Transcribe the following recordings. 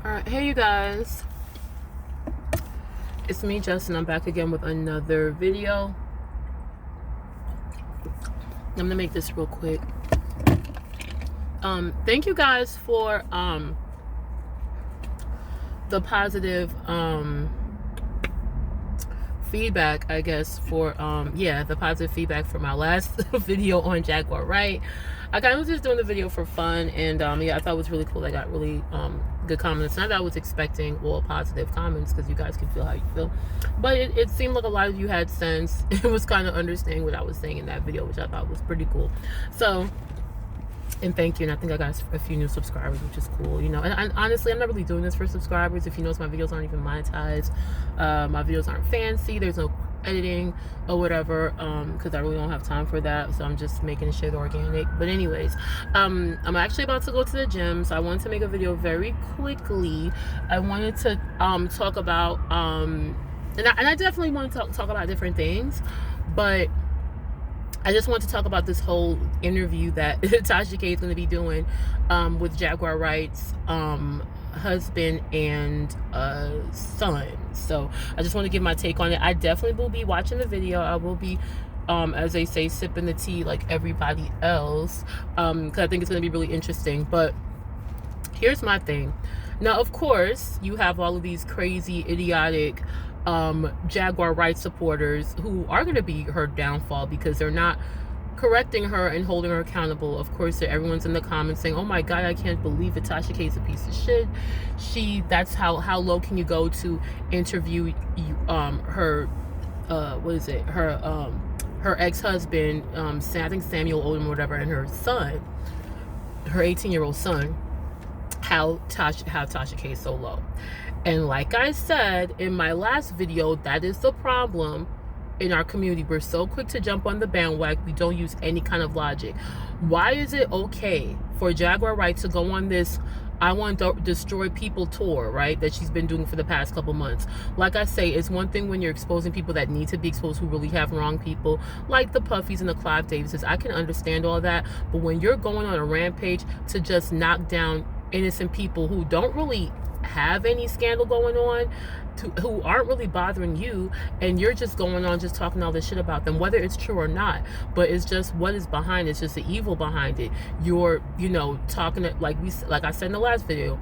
Alright, hey you guys. It's me, Justin. I'm back again with another video. I'm gonna make this real quick. Thank you guys for the positive feedback, I guess, for the positive feedback for my last video on Jaguar, right? I kind of was just doing the video for fun, and I thought it was really cool. I got really good comments. Not that I was expecting positive comments, because you guys can feel how you feel, but it seemed like a lot of you had sense. It was kind of understanding what I was saying in that video, which I thought was pretty cool. So, and thank you. And I think I got a few new subscribers, which is cool, you know. And honestly, I'm not really doing this for subscribers. If you notice, my videos aren't even monetized. My videos aren't fancy. There's no editing or whatever, because I really don't have time for that. So I'm just making shit organic. But anyways, I'm actually about to go to the gym, so I wanted to make a video very quickly. I wanted to talk about and I definitely want to talk about different things, but I just want to talk about this whole interview that Tasha K is going to be doing with Jaguar Wright's husband and son. So I just want to give my take on it. I definitely will be watching the video. I will be, as they say, sipping the tea like everybody else, because I think it's going to be really interesting. But here's my thing. Now, of course, you have all of these crazy, idiotic Jaguar Wright supporters who are going to be her downfall because they're not correcting her and holding her accountable. Of course, everyone's in the comments saying, "Oh my God, I can't believe it. Tasha K is a piece of shit. That's how low can you go to interview her her ex-husband, I think Samuel Odom or whatever, and her son, her 18-year-old son, how Tasha K is so low." And like I said in my last video, that is the problem in our community. We're so quick to jump on the bandwagon. We don't use any kind of logic. Why is it okay for Jaguar Wright to go on this I want to destroy people tour, right, that she's been doing for the past couple months? Like I say, it's one thing when you're exposing people that need to be exposed, who really have wrong people, like the Puffies and the Clive Davises. I can understand all that. But when you're going on a rampage to just knock down innocent people who don't really have any scandal going on, who aren't really bothering you, and you're just going on just talking all this shit about them, whether it's true or not, but it's just what is behind it. It's just the evil behind it. You're, talking like I said in the last video,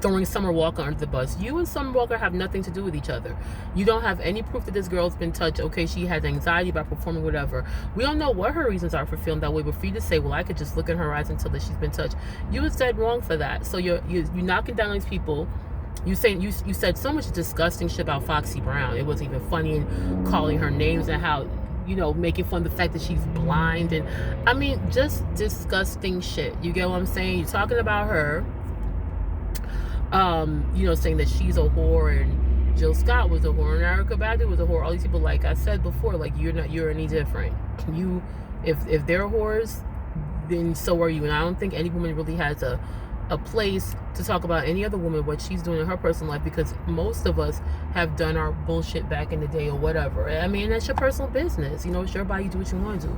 throwing Summer Walker under the bus. You and Summer Walker have nothing to do with each other. You don't have any proof that this girl's been touched. Okay, she has anxiety about performing, whatever. We don't know what her reasons are for feeling that way, but for you to say, well, I could just look in her eyes and tell that she's been touched, you was dead wrong for that. So you're knocking down these people. You said so much disgusting shit about Foxy Brown. It wasn't even funny, and calling her names and how, making fun of the fact that she's blind, and I mean, just disgusting shit. You get what I'm saying? You're talking about her, saying that she's a whore, and Jill Scott was a whore, and Erica Badu was a whore. All these people, like I said before, like you're any different. If they're whores, then so are you. And I don't think any woman really has a place to talk about any other woman, what she's doing in her personal life, because most of us have done our bullshit back in the day or whatever. I mean, that's your personal business. It's your body, do what you want to do.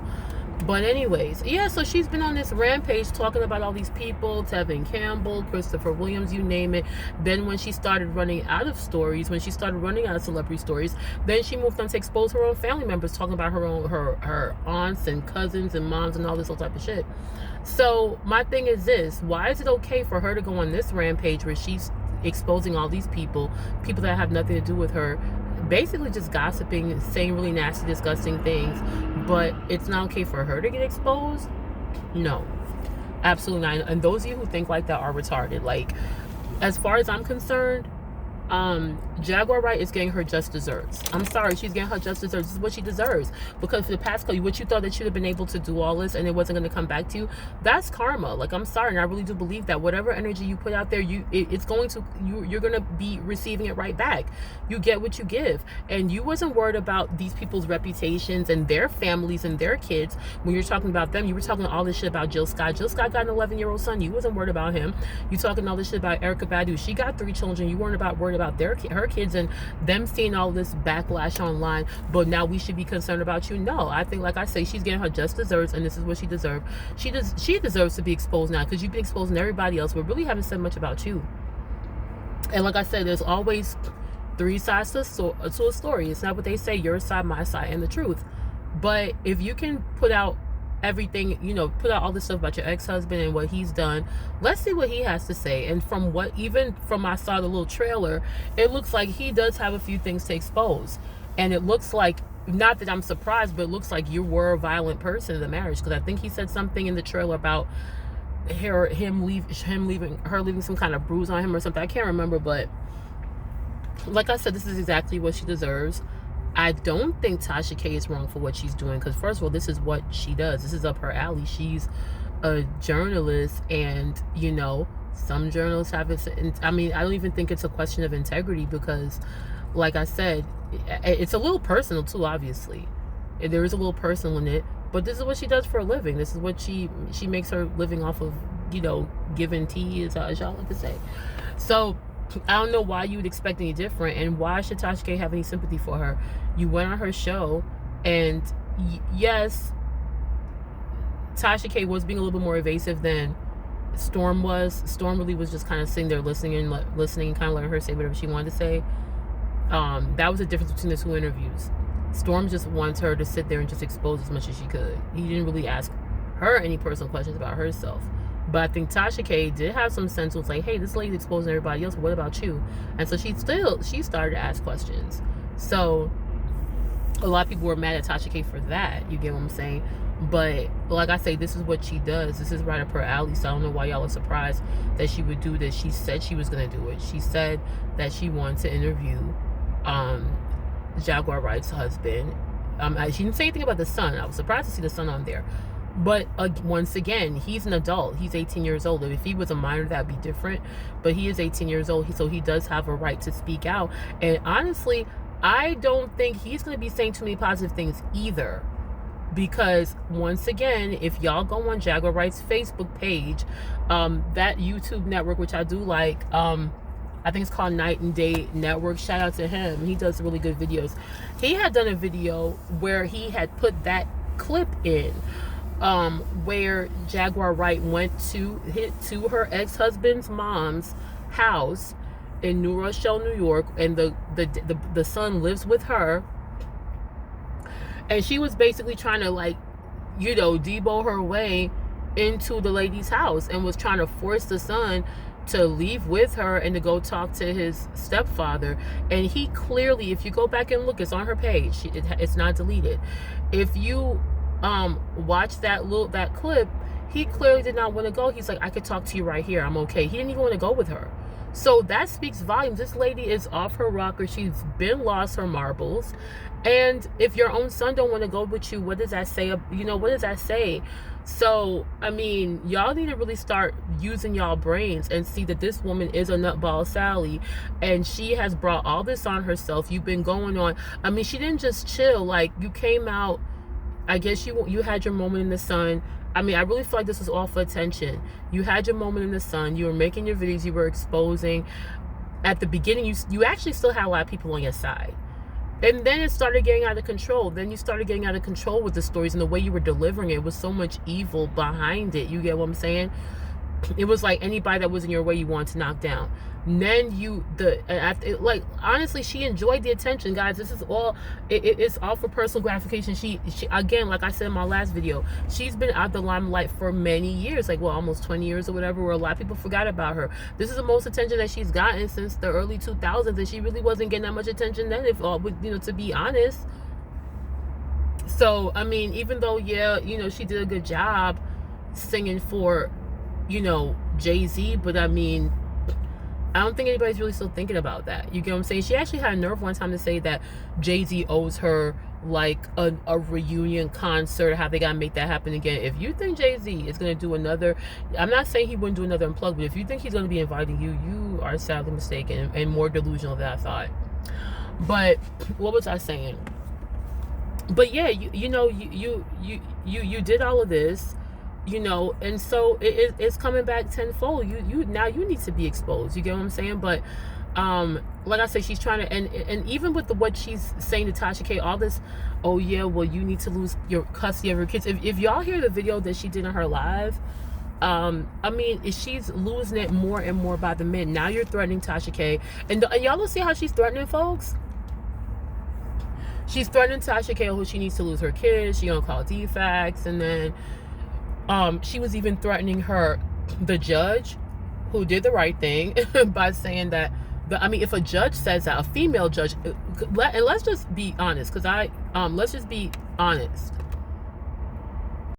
But anyways, yeah, so she's been on this rampage talking about all these people, Tevin Campbell, Christopher Williams, you name it. Then when she started running out of stories, when she started running out of celebrity stories, then she moved on to expose her own family members, talking about her aunts and cousins and moms and all this whole type of shit. So my thing is this: why is it okay for her to go on this rampage where she's exposing all these people that have nothing to do with her, basically just gossiping, saying really nasty, disgusting things, but it's not okay for her to get exposed? No, absolutely not. And those of you who think like that are retarded. Like, as far as I'm concerned, Jaguar Wright is getting her just desserts. I'm sorry, she's getting her just desserts. This is what she deserves. Because for the past couple, what you thought that you'd have been able to do all this and it wasn't going to come back to you, that's karma. Like, I'm sorry, and I really do believe that whatever energy you put out there, you're going to be receiving it right back. You get what you give. And you wasn't worried about these people's reputations and their families and their kids. When you're talking about them, you were talking all this shit about Jill Scott. Jill Scott got an 11-year-old son. You wasn't worried about him. You talking all this shit about Erica Badu. She got 3 children. You weren't worried about her kids and them seeing all this backlash online, but now we should be concerned about you. No, I think, like I say, she's getting her just desserts, and this is what she deserves. She deserves to be exposed now, because you've been exposing everybody else, but really haven't said much about you. And like I said, there's always three sides to a story. It's not what they say, your side, my side, and the truth. But if you can put out everything, put out all this stuff about your ex-husband and what he's done, let's see what he has to say. And from what, even from I saw the little trailer, it looks like he does have a few things to expose. And it looks like, not that I'm surprised, but it looks like you were a violent person in the marriage, because I think he said something in the trailer about her leaving some kind of bruise on him or something. I can't remember, but like I said, this is exactly what she deserves. I don't think Tasha K is wrong for what she's doing, because first of all, this is what she does. This is up her alley. She's a journalist, and some journalists have it. I mean, I don't even think it's a question of integrity, because like I said, it's a little personal too, obviously. There is a little personal in it, but this is what she does for a living. This is what she makes her living off of, giving tea, as y'all like to say. So I don't know why you would expect any different, and why should Tasha K have any sympathy for her? You went on her show, and yes, Tasha K was being a little bit more evasive than Storm was. Storm really was just kind of sitting there listening, and kind of letting her say whatever she wanted to say. That was the difference between the two interviews. Storm just wants her to sit there and just expose as much as she could. He didn't really ask her any personal questions about herself. But I think Tasha K did have some sense. Was like, hey, this lady's exposing everybody else, but what about you? And so she started to ask questions. So a lot of people were mad at Tasha K for that. You get what I'm saying? But like I say, this is what she does. This is right up her alley. So I don't know why y'all are surprised that she would do this. She said she was going to do it. She said that she wanted to interview Jaguar Wright's husband. She didn't say anything about the son. I was surprised to see the son on there. But once again, he's an adult. He's 18 years old. If he was a minor, that would be different. But he is 18 years old, so he does have a right to speak out. And honestly, I don't think he's going to be saying too many positive things either. Because once again, if y'all go on Jaguar Wright's Facebook page, that YouTube network, which I do like, I think it's called Night and Day Network. Shout out to him. He does really good videos. He had done a video where he had put that clip in, where Jaguar Wright went to her ex-husband's mom's house in New Rochelle, New York, and the son lives with her, and she was basically trying to debo her way into the lady's house, and was trying to force the son to leave with her and to go talk to his stepfather. And he clearly, if you go back and look, it's on her page, it's not deleted. If you watch that clip, he clearly did not want to go. He's like, I could talk to you right here, I'm okay. He didn't even want to go with her. So that speaks volumes. This lady is off her rocker. She's been lost her marbles. And if your own son don't want to go with you, what does that say? What does that say? So I mean, y'all need to really start using y'all brains and see that this woman is a nutball Sally, and she has brought all this on herself. You've been going on, I mean, she didn't just chill. Like, you came out, I guess you had your moment in the sun. I mean, I really feel like this was all for attention. You had your moment in the sun. You were making your videos. You were exposing. At the beginning, you actually still had a lot of people on your side. And then it started getting out of control. Then you started getting out of control with the stories, and the way you were delivering it was so much evil behind it. You get what I'm saying? It was like anybody that was in your way, you wanted to knock down. And then honestly, she enjoyed the attention, guys. This is all, it's all for personal gratification. She again, like I said in my last video, she's been out the limelight for many years, almost 20 years or whatever, where a lot of people forgot about her. This is the most attention that she's gotten since the early 2000s, and she really wasn't getting that much attention then, to be honest. So I mean, even though she did a good job singing for Jay-Z, but I mean, I don't think anybody's really still thinking about that. You get what I'm saying? She actually had a nerve one time to say that Jay-Z owes her a reunion concert, how they gotta make that happen again. If you think Jay-Z is gonna do another, I'm not saying he wouldn't do another Unplugged, but if you think he's gonna be inviting you, you are sadly mistaken and more delusional than I thought. But what was I saying? But yeah, you did all of this, and so it's coming back tenfold. Now you need to be exposed. You get what I'm saying? But like I said, she's trying to, and even with what she's saying to Tasha K, all this, oh yeah, well, you need to lose your custody of your kids. If y'all hear the video that she did on her live, I mean, she's losing it more and more by the minute. Now you're threatening Tasha K, and y'all don't see how she's threatening folks. She's threatening Tasha K, who she needs to lose her kids. She gonna call defects, and then she was even threatening the judge, who did the right thing by saying that. I mean, if a judge says that, a female judge, and let's just be honest, because let's just be honest.